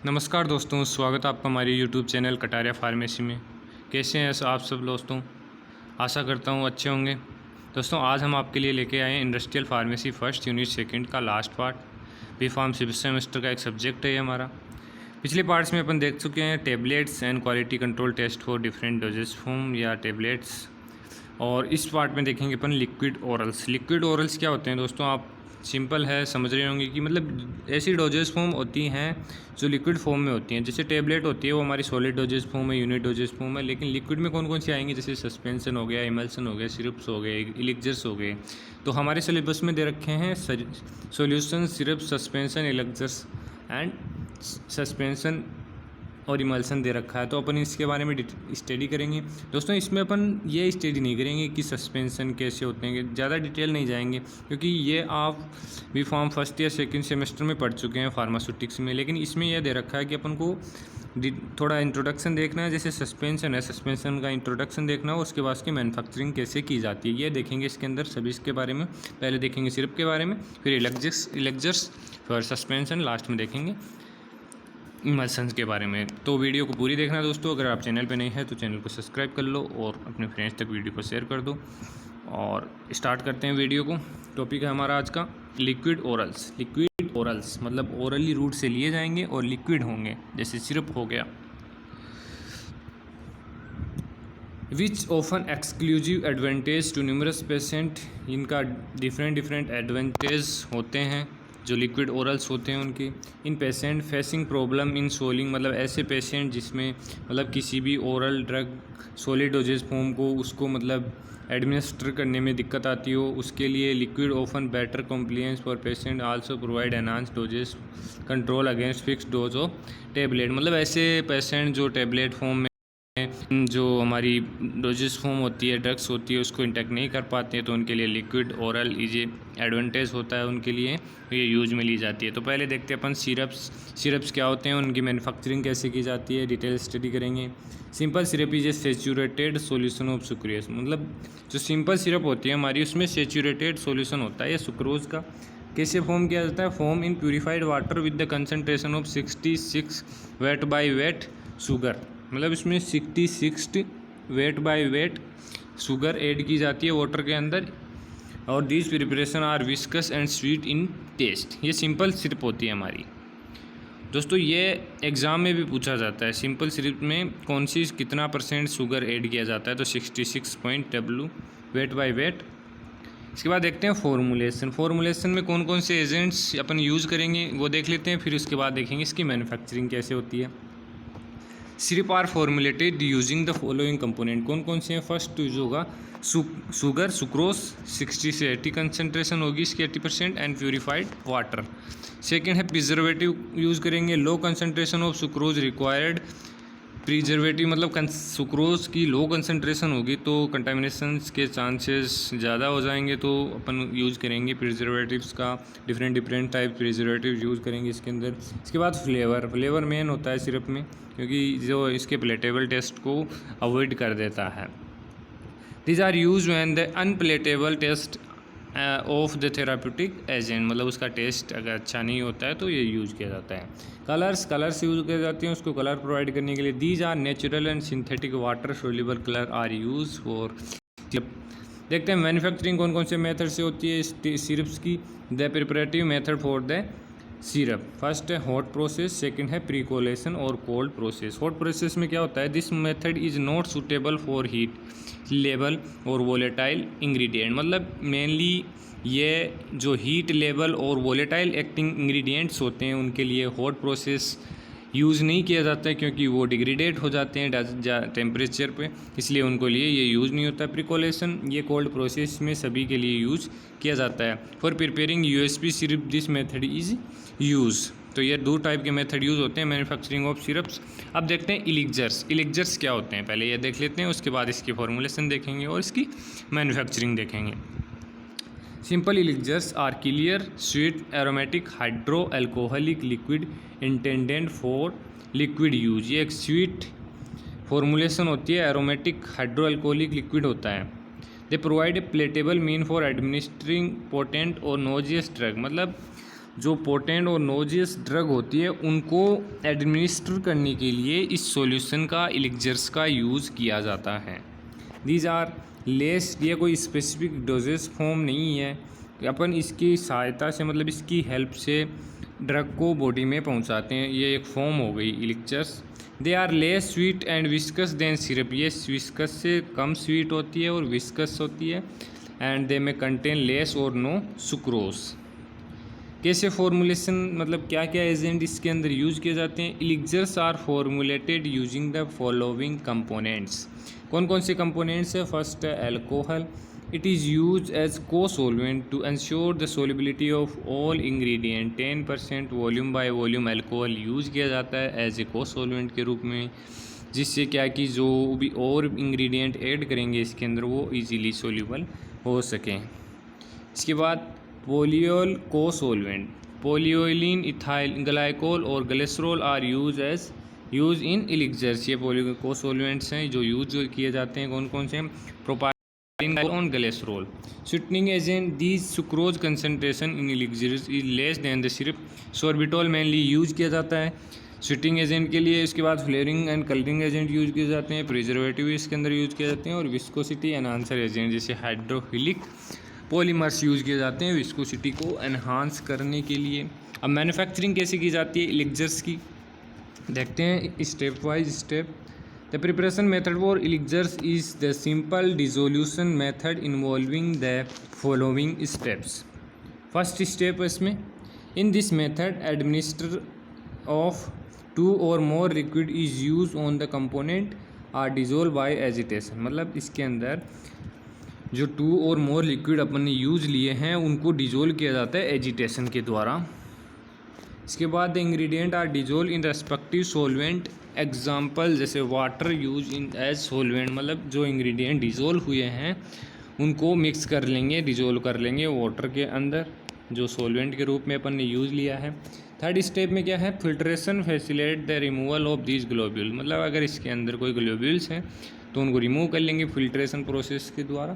नमस्कार दोस्तों, स्वागत है आपका हमारे यूट्यूब चैनल कटारिया फार्मेसी में। कैसे हैं आप सब दोस्तों? आशा करता हूँ अच्छे होंगे। दोस्तों, आज हम आपके लिए लेके आए हैं industrial pharmacy first unit second का last part. B pharm semester का एक सब्जेक्ट है ये हमारा। पिछले पार्ट्स में अपन देख चुके हैं tablets and quality control test for different doses form या टेबलेट्स, और इस पार्ट में देखेंगे अपन लिक्विड ओरल्स। लिक्विड ओरल्स क्या होते हैं दोस्तों? आप सिंपल है समझ रहे होंगे कि मतलब ऐसी डोजेस फॉर्म होती हैं जो लिक्विड फॉर्म में होती हैं। जैसे टेबलेट होती है वो हमारी सॉलिड डोजेस फॉर्म है, यूनिट डोजेस फॉर्म है, लेकिन लिक्विड में कौन कौन सी आएंगी? जैसे सस्पेंशन हो गया, इमल्सन हो गया, सिरप्स हो गए, इलिक्जर्स हो गए। तो हमारे सिलेबस में दे रखे हैं solution, syrup, suspension, elixirs and suspension और इमल्सन दे रखा है। तो अपन इसके बारे में स्टडी करेंगे दोस्तों। इसमें अपन ये स्टडी नहीं करेंगे कि सस्पेंशन कैसे होते हैं, ज़्यादा डिटेल नहीं जाएंगे, क्योंकि ये आप बी फार्म फर्स्ट या सेकंड सेमेस्टर में पढ़ चुके हैं फार्मास्यूटिक्स में। लेकिन इसमें यह दे रखा है कि अपन को थोड़ा इंट्रोडक्शन देखना है। जैसे सस्पेंशन है, सस्पेंशन का इंट्रोडक्शन देखना है, उसके बाद उसकी मैन्युफैक्चरिंग कैसे की जाती है ये देखेंगे इसके अंदर सभी इसके बारे में। पहले देखेंगे सिरप के बारे में, फिर इलेक्जर्स, फिर सस्पेंशन, लास्ट में देखेंगे इमल्सन्स के बारे में। तो वीडियो को पूरी देखना दोस्तों। अगर आप चैनल पे नहीं है तो चैनल को सब्सक्राइब कर लो और अपने फ्रेंड्स तक वीडियो को शेयर कर दो। और स्टार्ट करते हैं वीडियो को। टॉपिक है हमारा आज का लिक्विड ओरल्स। लिक्विड ओरल्स मतलब ओरली रूट से लिए जाएंगे और लिक्विड होंगे, जैसे सिरप हो गया। Which often exclusive advantage to numerous patient. इनका डिफरेंट एडवांटेज होते हैं जो लिक्विड ओरल्स होते हैं उनके। In patient facing problem in swallowing, मतलब ऐसे पेशेंट जिसमें मतलब किसी भी oral drug solid dosage form को उसको मतलब एडमिनिस्टर करने में दिक्कत आती हो, उसके लिए liquid often better compliance for patient also provide enhance dosage control against fix dose of tablet. मतलब ऐसे पेशेंट जो टेबलेट फॉर्म में जो हमारी डोजेस फॉर्म होती है, ड्रग्स होती है, उसको इंटेक्ट नहीं कर पाते हैं, तो उनके लिए लिक्विड ओरल इजी एडवांटेज होता है उनके लिए, ये यूज में ली जाती है। तो पहले देखते हैं अपन सिरप्स क्या होते हैं, उनकी मैन्युफैक्चरिंग कैसे की जाती है, डिटेल स्टडी करेंगे। Simple syrup is a saturated solution of sucrose. मतलब जो सिंपल सिरप होती है हमारी, उसमें सेचूरेटेड सॉल्यूशन होता है ये सुक्रोज का। कैसे फॉर्म किया जाता है? Form in purified water with the concentration of 66 weight by weight sugar. मतलब इसमें 66 weight by weight sugar add की जाती है वाटर के अंदर, और these preparation are viscous and sweet in taste. ये सिंपल सिरप होती है हमारी दोस्तों। ये एग्ज़ाम में भी पूछा जाता है, सिंपल सिरप में कौन सी कितना % शुगर ऐड किया जाता है, तो 66 वेट बाय वेट। इसके बाद देखते हैं फॉर्मुलेशन में कौन कौन से एजेंट्स अपन यूज़ करेंगे वो देख लेते हैं, फिर उसके बाद देखेंगे इसकी मैन्युफैक्चरिंग कैसे होती है। Syrup are formulated using the following component. कौन कौन से हैं? फर्स्ट यूज होगा शुगर, सुक्रोज 60 से 80 कंसनट्रेशन होगी इसकी, 80%, एंड प्यूरिफाइड वाटर। सेकेंड है प्रिजर्वेटिव यूज़ करेंगे, low concentration of sucrose required. Preservative मतलब सुक्रोज की लो कंसनट्रेशन होगी तो कंटामिनेशन के चांसेस ज़्यादा हो जाएंगे, तो अपन यूज़ करेंगे प्रिजर्वेटिव्स का। डिफरेंट टाइप प्रिजर्वेटिव यूज़ करेंगे इसके अंदर। इसके बाद फ्लेवर मेन होता है सिरप में, क्योंकि जो इसके प्लेटेबल टेस्ट को अवॉइड कर देता है। These are use when the unpalatable taste of the therapeutic agent, मतलब उसका टेस्ट अगर अच्छा नहीं होता है तो ये यूज़ किया जाता है। कलर्स यूज़ किए जाते हैं उसको कलर प्रोवाइड करने के लिए। These are natural and synthetic water soluble colour are use for. देखते हैं मैन्युफैक्चरिंग कौन कौन से मेथड से होती है सिरप्स की। The preparative method for the syrup, first है हॉट प्रोसेस, सेकंड है प्रीकोलेशन और कोल्ड प्रोसेस। हॉट प्रोसेस में क्या होता है? This method is not suitable for heat level और वोलेटाइल इंग्रेडिएंट। मतलब मेनली ये जो हीट लेवल और वोलेटाइल एक्टिंग इंग्रेडिएंट्स होते हैं उनके लिए हॉट प्रोसेस यूज़ नहीं किया जाता है, क्योंकि वो डिग्रेडेट हो जाते हैं टेम्परेचर पे, इसलिए उनको लिए ये यूज़ नहीं होता। प्रिकोलेशन ये कोल्ड प्रोसेस में सभी के लिए यूज़ किया जाता है। For preparing USP syrup this method is use. तो ये 2 टाइप के मेथड यूज़ होते हैं मैन्युफैक्चरिंग ऑफ सिरप्स। अब देखते हैं इलिक्जर्स क्या होते हैं, पहले ये देख लेते हैं, उसके बाद इसकी फॉर्मुलेशन देखेंगे और इसकी मैन्युफैक्चरिंग देखेंगे। Simple elixirs are clear sweet aromatic hydroalcoholic liquid intended for liquid use. ये एक स्वीट फॉर्मुलेशन होती है, एरोमेटिक हाइड्रो एल्कोहलिक लिक्विड होता है। They provide a palatable mean for administering potent और नोजियस ड्रग। मतलब जो पोटेंट और नोजियस ड्रग होती है उनको एडमिनिस्टर करने के लिए इस सॉल्यूशन का एलिक्जर्स का यूज़ किया जाता है। दीज आर लेस, ये कोई स्पेसिफिक डोजेस फॉर्म नहीं है, अपन इसकी सहायता से मतलब इसकी हेल्प से ड्रग को बॉडी में पहुंचाते हैं। ये एक फॉर्म हो गई elixirs. They are less sweet and viscous than syrup, ये विस्कस से कम स्वीट होती है और विस्कस होती है। एंड दे में कंटेन लेस और नो सुक्रोज। कैसे फॉर्मुलेशन, मतलब क्या क्या एजेंट इसके अंदर यूज किए जाते हैं। Elixirs are formulated using the following components. कौन कौन से कंपोनेंट्स है। फर्स्ट है alcohol, it is use as cosolvent to ensure the solubility of all ingredient. 10% volume by volume alcohol use किया जाता है एज ए को सोलवेंट के रूप में, जिससे क्या कि जो भी और इंग्रेडिएंट ऐड करेंगे इसके अंदर वो इजीली सोल्यूबल हो सकें। इसके बाद पोलियोल को सोलवेंट, पोलियोलिन, इथाइल ग्लाइकोल और ग्लिसरॉल आर यूज इन एलिक्जर्स। ये पोलियो को सोलवेंट्स हैं जो यूज किए जाते हैं। कौन कौन से। Propylene on glycerol. Sweetening agent, these sucrose concentration in elixirs is less than the syrup. Sorbitol mainly use किया जाता है स्वीटिंग एजेंट के लिए। इसके बाद flavouring and colouring agent use किए जाते हैं। प्रिजर्वेटिव इसके अंदर यूज किए जाते हैं। और विस्कोसिटी एनहांसर एजेंट जैसे हाइड्रोफिलिक पॉलीमर्स यूज किए जाते हैं विस्कोसिटी को एनहांस करने के लिए। अब मैन्युफैक्चरिंग कैसे की जाती है एलिक्जर्स की, देखते हैं step wise step. The preparation method for elixirs is the simple dissolution method involving the following steps. First step है इसमें, in this method administer of 2 or more liquid is used on the component are dissolved by agitation। मतलब इसके अंदर जो 2 or more liquid अपन ने use लिए हैं उनको डिजोल्व किया जाता है एजिटेशन के द्वारा। इसके बाद the ingredient are dissolve in respective solvent. Example जैसे water use in as solvent, मतलब जो इंग्रेडिएंट डिजोल्व हुए हैं उनको मिक्स कर लेंगे, डिजोल्व कर लेंगे वाटर के अंदर जो सोलवेंट के रूप में अपन ने यूज़ लिया है। थर्ड स्टेप में क्या है, filtration facilitate the removal of this globule. मतलब अगर इसके अंदर कोई ग्लोब्यूल्स हैं तो उनको रिमूव कर लेंगे फिल्ट्रेशन प्रोसेस के द्वारा।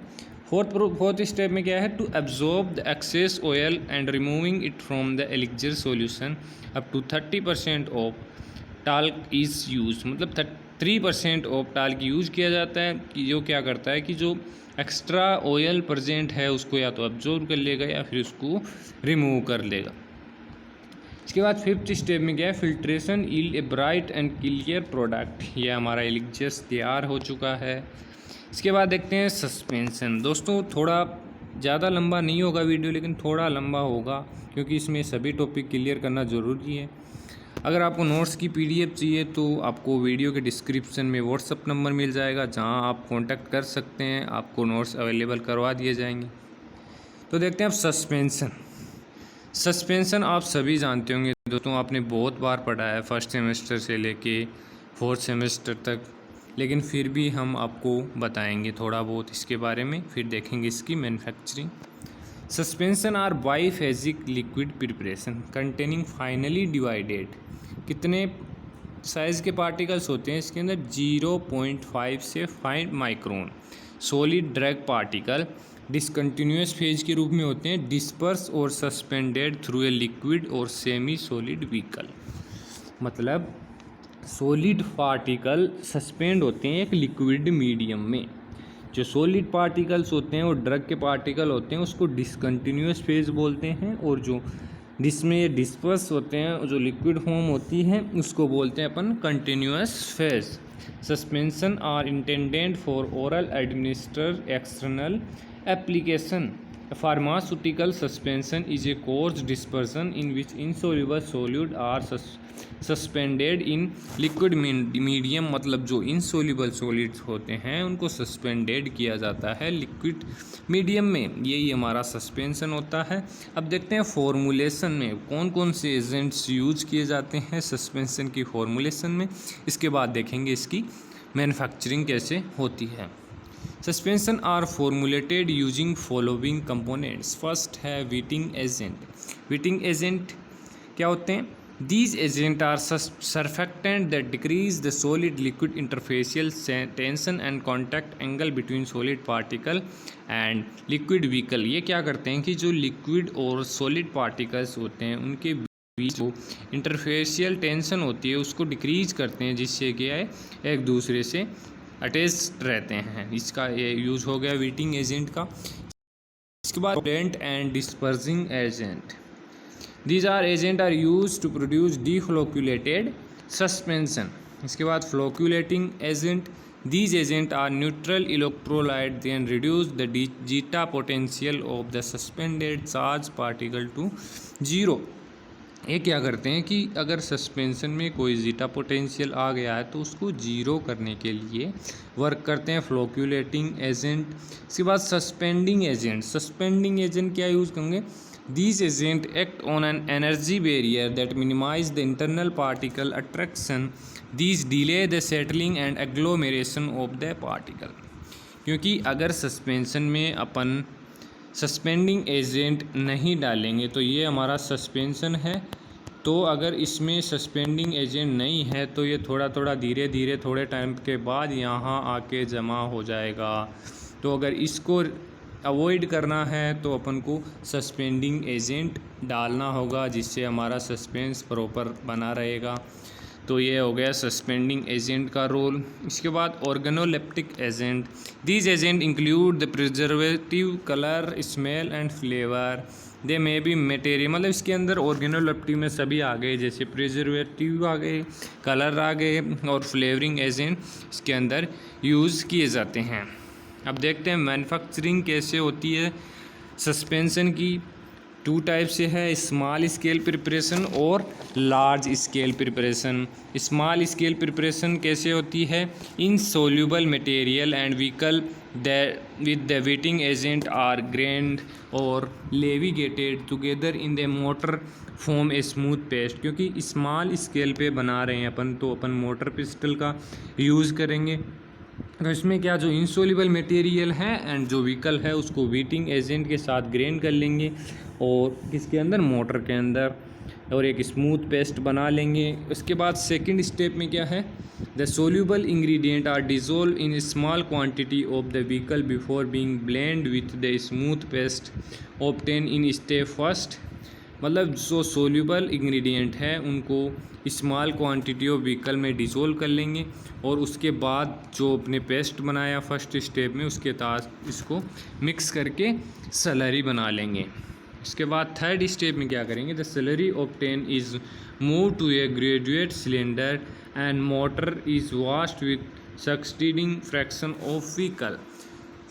फोर्थ स्टेप में क्या है, to absorb the excess oil and removing it from the elixir solution up to 30% of talc is use. मतलब 3% ऑफ टाल्क यूज़ किया जाता है कि जो क्या करता है कि जो एक्स्ट्रा ऑयल प्रेजेंट है उसको या तो एब्जॉर्ब कर लेगा या फिर उसको रिमूव कर लेगा। इसके बाद फिफ्थ स्टेप में क्या है, filtration yield a bright and clear product. ये हमारा एलिक्जर्स तैयार हो चुका है। इसके बाद देखते हैं सस्पेंशन। दोस्तों थोड़ा ज़्यादा लंबा नहीं होगा वीडियो, लेकिन थोड़ा लंबा होगा क्योंकि इसमें सभी टॉपिक क्लियर करना ज़रूरी है। अगर आपको नोट्स की PDF चाहिए तो आपको वीडियो के डिस्क्रिप्शन में व्हाट्सअप नंबर मिल जाएगा जहां आप कांटेक्ट कर सकते हैं, आपको नोट्स अवेलेबल करवा दिए जाएंगे। तो देखते हैं अब सस्पेंशन। सस्पेंशन आप सभी जानते होंगे दोस्तों, आपने बहुत बार पढ़ा है फर्स्ट सेमेस्टर से लेके 4th सेमेस्टर तक, लेकिन फिर भी हम आपको बताएंगे थोड़ा बहुत इसके बारे में, फिर देखेंगे इसकी manufacturing. Suspension are biphasic liquid preparation containing finely divided. कितने साइज़ के पार्टिकल्स होते हैं इसके अंदर, 0.5 से 5 micron solid drug particle discontinuous phase के रूप में होते हैं, डिस्पर्स और सस्पेंडेड थ्रू ए लिक्विड और सेमी सॉलिड व्हीकल। मतलब सॉलिड पार्टिकल सस्पेंड होते हैं एक लिक्विड मीडियम में। जो सॉलिड पार्टिकल्स होते हैं और ड्रग के पार्टिकल होते हैं उसको डिसकंटिन्यूस फेज बोलते हैं, और जो जिसमें ये डिस्पर्स होते हैं जो लिक्विड फॉर्म होती है उसको बोलते हैं अपन continuous phase. Suspension are intended for oral administer external application. A pharmaceutical suspension is a coarse dispersion in which insoluble solid are suspended in liquid medium। मतलब जो insoluble solids होते हैं उनको suspended किया जाता है liquid medium में, यही हमारा suspension होता है। अब देखते हैं फॉर्मुलेशन में कौन कौन से एजेंट्स यूज किए जाते हैं सस्पेंशन की फॉर्मुलेशन में। इसके बाद देखेंगे इसकी मैन्युफैक्चरिंग कैसे होती है। Suspension are formulated using following components. First है वीटिंग एजेंट। वीटिंग एजेंट क्या होते हैं, These agents are surfactants that decrease the solid-liquid interfacial tension and contact angle between solid particle and liquid vehicle। ये क्या करते हैं कि जो लिक्विड और सॉलिड पार्टिकल्स होते हैं उनके बीच जो इंटरफेशियल टेंशन होती है उसको डिक्रीज करते हैं, जिससे क्या है एक दूसरे से अटैच रहते हैं। इसका ये यूज़ हो गया वीटिंग एजेंट का। इसके बाद blend and dispersing agent. These are agents are used to produce deflocculated suspension। इसके बाद flocculating agent। These agents are neutral electrolyte then reduce the zeta potential of the suspended charge particle to zero। ये क्या करते हैं कि अगर suspension में कोई जीटा पोटेंशियल आ गया है तो उसको जीरो करने के लिए वर्क करते हैं फ्लोक्यूलेटिंग एजेंट। इसके बाद सस्पेंडिंग एजेंट। सस्पेंडिंग एजेंट क्या यूज़ करेंगे? These agents act on an energy barrier that minimize the internal particle attraction। These delay the settling and agglomeration of the particle। क्योंकि अगर सस्पेंशन में अपन सस्पेंडिंग एजेंट नहीं डालेंगे तो ये हमारा सस्पेंशन है, तो अगर इसमें सस्पेंडिंग एजेंट नहीं है तो ये थोड़ा थोड़ा धीरे धीरे थोड़े टाइम के बाद यहाँ आके जमा हो जाएगा। तो अगर इसको अवॉइड करना है तो अपन को सस्पेंडिंग एजेंट डालना होगा, जिससे हमारा सस्पेंस प्रॉपर बना रहेगा। तो ये हो गया सस्पेंडिंग एजेंट का रोल। इसके बाद organoleptic agent. These agent include the preservative, colour, smell and flavour. They may be material, मतलब इसके अंदर ऑर्गेनोलेप्टिक में सभी आ गए, जैसे प्रिजर्वेटिव आ गए, कलर आ गए और फ्लेवरिंग एजेंट इसके अंदर यूज़ किए जाते हैं। अब देखते हैं मैन्युफैक्चरिंग कैसे होती है सस्पेंशन की। टू टाइप से है, स्मॉल स्केल प्रिपरेशन और large scale preparation. Small scale preparation कैसे होती है? Insoluble material and vehicle with the wetting agent are grained or levigated together in the mortar form a smooth paste। क्योंकि small scale पे बना रहे हैं अपन, तो अपन मोटर पिस्टल का यूज़ करेंगे। तो इसमें क्या, जो इंसोल्यूबल मटेरियल है एंड जो व्हीकल है उसको वीटिंग एजेंट के साथ ग्रेन कर लेंगे और किसके अंदर, मोटर के अंदर, और एक स्मूथ पेस्ट बना लेंगे। उसके बाद सेकंड स्टेप में क्या है? The soluble ingredient are dissolve in small quantity of the vehicle before being blend with the smooth paste obtain in step first. मतलब जो सोल्यूबल इंग्रेडिएंट है उनको स्मॉल क्वांटिटी ऑफ व्हीकल में डिजोल्व कर लेंगे और उसके बाद जो अपने पेस्ट बनाया फर्स्ट स्टेप में उसके साथ इसको मिक्स करके स्लरी बना लेंगे। इसके बाद थर्ड स्टेप में क्या करेंगे? The slurry obtain is move to a graduate cylinder and mortar is washed with succeeding fraction of vehicle.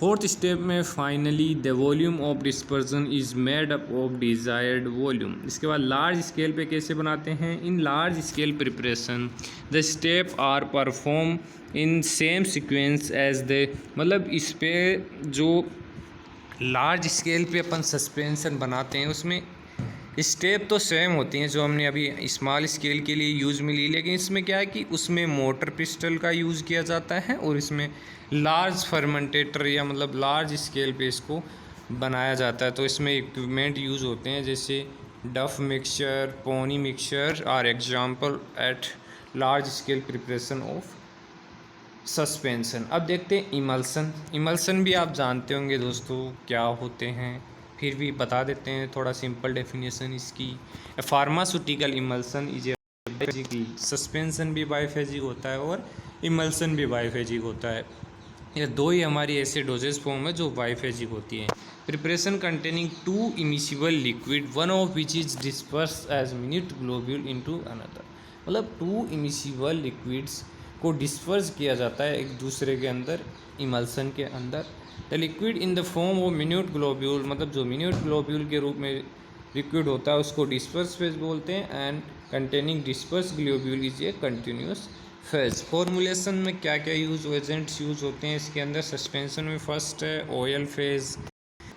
Fourth step में finally the volume of dispersion is made up of desired volume. इसके बाद large scale पे कैसे बनाते हैं? In large scale preparation the step are perform in same sequence as the, मतलब इस पे जो लार्ज स्केल पे अपन सस्पेंशन बनाते हैं उसमें स्टेप तो सेम होती हैं जो हमने अभी स्मॉल स्केल के लिए यूज़ में ली, लेकिन इसमें क्या है कि उसमें मोटर पिस्टल का यूज़ किया जाता है और इसमें लार्ज फर्मेंटेटर या मतलब लार्ज स्केल पे इसको बनाया जाता है। तो इसमें इक्विपमेंट यूज़ होते हैं जैसे dough mixture, pony mixture are example at large scale preparation of suspension. अब देखते हैं इमल्सन। इमल्सन भी आप जानते होंगे दोस्तों क्या होते हैं, फिर भी बता देते हैं थोड़ा सिंपल डेफिनेशन इसकी। Pharmaceutical emulsion is a biphasic. Suspension भी बाइफेजिक होता है और इमल्सन भी बाइफेजिक होता है। ये दो ही हमारी ऐसे डोजेज फॉर्म है जो बाइफेजिक होती हैं। Preparation containing two immiscible liquid one of which is disperse as minute globule into another. मतलब टू इमिसिबल लिक्विड्स को डिस्पर्स किया जाता है एक दूसरे के अंदर, इमल्सन के अंदर। The liquid in the form of minute globule, मतलब जो मिन्यूट ग्लोब्यूल के रूप में लिक्विड होता है उसको डिस्पर्स फेज बोलते हैं and containing disperse globule is a continuous phase. Formulation में क्या क्या एजेंट्स यूज़ होते हैं इसके अंदर? सस्पेंशन में फर्स्ट है oil phase.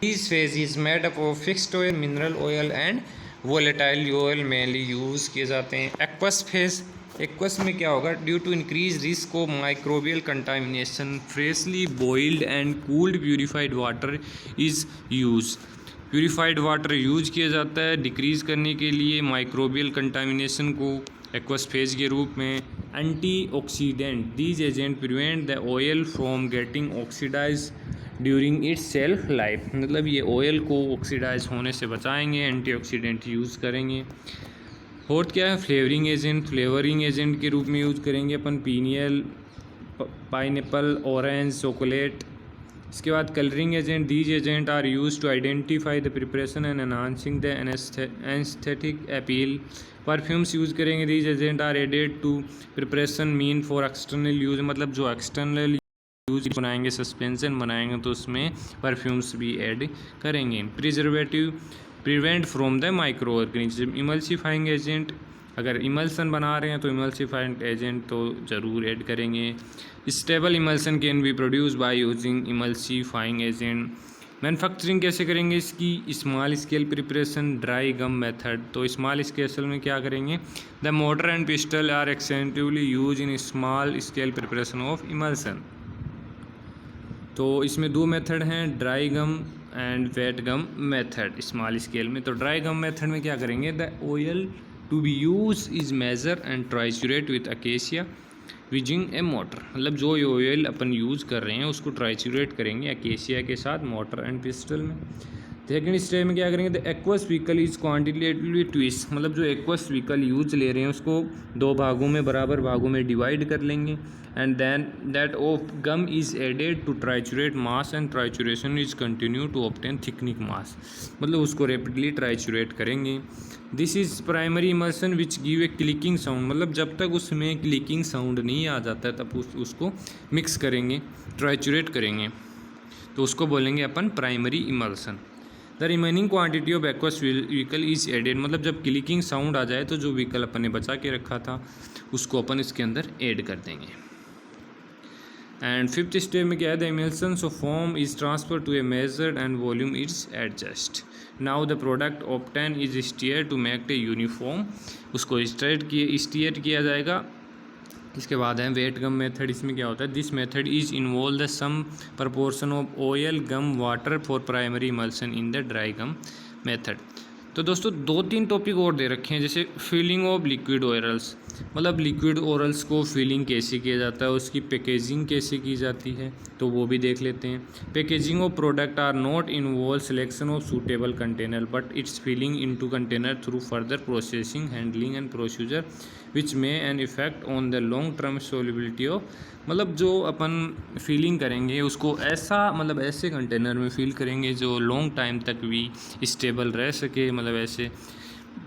This phase is made up of fixed oil, mineral oil and volatile oil mainly use किए जाते हैं। एक्वस फेज, एक्वस में क्या होगा? Due to increase risk of microbial contamination freshly boiled and cooled purified water is use. Purified water use किया जाता है decrease करने के लिए माइक्रोबियल कंटामिनेशन को एक्वस फेज के रूप में। Antioxidant, these agent prevent the oil from getting oxidize during its shelf life, मतलब ये ऑयल को ऑक्सीडाइज होने से बचाएंगे, एंटीऑक्सीडेंट यूज़ करेंगे। फोर्थ क्या है, फ्लेवरिंग एजेंट, फ्लेवरिंग एजेंट के रूप में यूज़ करेंगे अपन पिनियल, पाइनएप्पल, ऑरेंज, चॉकलेट। इसके बाद colouring agent, these agent are use to identify the preparation and enhancing the aesthetic appeal. Perfumes use करेंगे, these agent are added to preparation mean for external use, मतलब जो external use बनाएंगे, suspension बनाएंगे तो उसमें perfumes भी add करेंगे। Preservative, prevent from the micro organism. Emulsifying agent, अगर इमल्सन बना रहे हैं तो इमल्सिफाइंग एजेंट तो ज़रूर ऐड करेंगे। Stable emulsion can be produce by using emulsifying agent. Manufacturing कैसे करेंगे इसकी, small scale preparation, dry gum method. तो स्मॉल स्केल में क्या करेंगे, the mortar and pestle are extensively use in small scale preparation of emulsion. तो इसमें दो मेथड हैं, dry gum and wet gum method small scale में। तो ड्राई गम मेथड में क्या करेंगे, the oil to be use is major and ट्राइचुरेट with acacia using A motor, मतलब जो ऑयल अपन यूज़ कर रहे हैं उसको ट्राइचुरेट करेंगे अकेशिया के साथ मोटर एंड पिस्टल में। सेकेंड स्टेप में क्या करेंगे, the aqueous vehicle is quantitatively twist, मतलब जो एक्वस व्हीकल यूज ले रहे हैं उसको दो भागों में, बराबर भागों में डिवाइड कर लेंगे। And then that of gum is added to triturate mass and trituration is continue to obtain thickening mass, मतलब उसको रेपिडली ट्राइचुरेट करेंगे। This is primary emulsion which give a clicking sound, मतलब जब तक उसमें क्लिकिंग साउंड नहीं आ जाता है तब उसको मिक्स करेंगे, ट्राइचुरेट करेंगे, तो उसको बोलेंगे अपन primary emulsion. The remaining quantity of aqueous vehicle is added, मतलब जब क्लिकिंग साउंड आ जाए तो जो व्हीकल अपन ने बचा के रखा था उसको अपन इसके अंदर ऐड कर देंगे। एंड फिफ्थ स्टेप में क्या है, the emulsion of form is transfer to a measured and volume is adjust. Now the product obtain is stir to make a uniform, उसको स्टीयर किया जाएगा। इसके बाद है वेट गम मेथड, इसमें क्या होता है, this method is involve the some proportion of oil gum water for primary emulsion in the dry gum method. तो दोस्तों दो तीन टॉपिक और दे रखे हैं, जैसे फीलिंग ऑफ लिक्विड ओरल्स, मतलब लिक्विड ओरल्स को फीलिंग कैसे किया जाता है, उसकी पैकेजिंग कैसे की जाती है, तो वो भी देख लेते हैं। Packaging of product are not involve selection of suitable container but its filling into container through further processing, handling and procedure which may an effect on the long term solubility of, मतलब जो अपन feeling करेंगे उसको ऐसा, मतलब ऐसे container में feel करेंगे जो लॉन्ग टाइम तक भी स्टेबल रह सके, मतलब ऐसे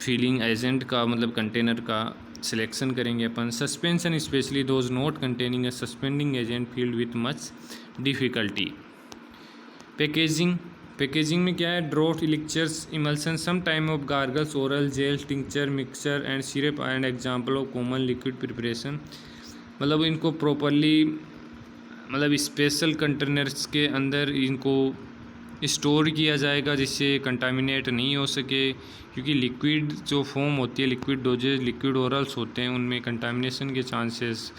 फीलिंग एजेंट का, मतलब कंटेनर का सिलेक्शन करेंगे अपन। Suspension specially those not containing a suspending agent filled with much difficulty. Packaging में क्या है, draught, elixirs, emulsion, some time of gargles, oral gel, tincture, mixture and syrup and example of common liquid preparation, मतलब इनको properly, मतलब special containers के अंदर इनको store किया जाएगा जिससे कंटामिनेट नहीं हो सके, क्योंकि लिक्विड जो फॉर्म होती है, लिक्विड डोजेज, लिक्विड ओरल्स होते हैं, उनमें कंटामिनेशन के चांसेस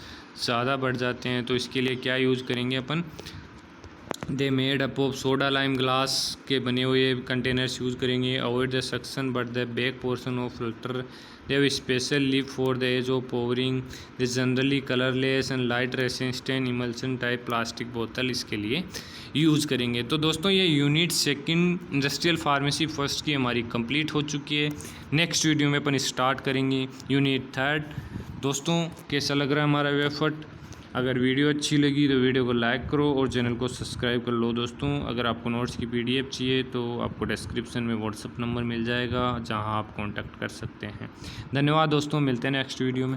ज़्यादा बढ़ जाते हैं। तो इसके लिए क्या यूज़ करेंगे अपन, they made up of soda lime glass के बने हुए कंटेनर्स यूज़ करेंगे। Avoid the suction but the back portion of filter, they have special lip for the edge of pouring, the generally colourless and light resistant emulsion type plastic बोतल इसके लिए use करेंगे। तो दोस्तों ये unit second industrial pharmacy first की हमारी complete हो चुकी है। नेक्स्ट वीडियो में अपन स्टार्ट करेंगे यूनिट थर्ड। दोस्तों कैसा लग रहा है हमारा एफर्ट, अगर वीडियो अच्छी लगी तो वीडियो को लाइक करो और चैनल को सब्सक्राइब कर लो। दोस्तों अगर आपको नोट्स की PDF चाहिए तो आपको डिस्क्रिप्शन में व्हाट्सअप नंबर मिल जाएगा जहां आप कांटेक्ट कर सकते हैं। धन्यवाद दोस्तों, मिलते हैं नेक्स्ट वीडियो में।